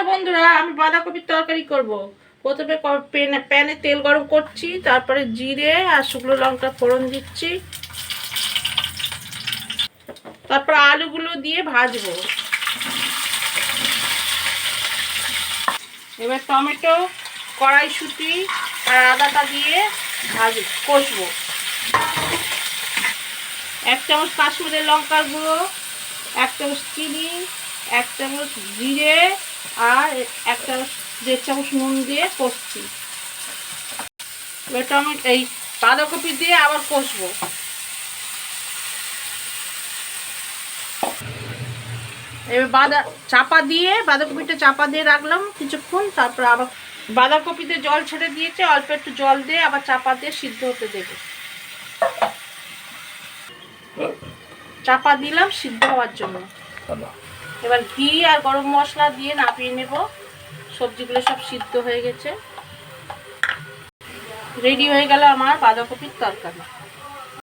বন্ধুরা, আমি বাঁধাকপির তরকারি করব। প্রথমে প্যানে তেল গরম করছি, তারপরে জিরে আর শুকনো লঙ্কা ফোড়ন দিচ্ছি, তারপর আলুগুলো দিয়ে ভাজবো। এবার টমেটো, কড়াইশুঁটি আর আদাটা দিয়ে কষবো। 1 চামচ কাশ্মীরি লঙ্কার গুঁড়ো, 1 চামচ চিনি, 1 চামচ জিরে আর 1.5 চামচ নুন দিয়ে কষছি। এবার এই বাঁধাকপি দিয়ে আবার কষবো। এবার চাপা দিয়ে বাঁধাকপিটা চাপা দিয়ে রাখলাম কিছুক্ষণ, তারপর আবার বাঁধাকপিতে জল ছেড়ে দিয়েছে, অল্প একটু জল দিয়ে আবার চাপা দিয়ে সিদ্ধ হতে দেবো। চাপা দিলাম সিদ্ধ হওয়ার জন্য। এবার ঘি আর গরম মশলা দিয়ে নামিয়ে নেব। সবজিগুলো সব সিদ্ধ হয়ে গেছে, রেডি হয়ে গেল আমার বাঁধাকপির তরকারি।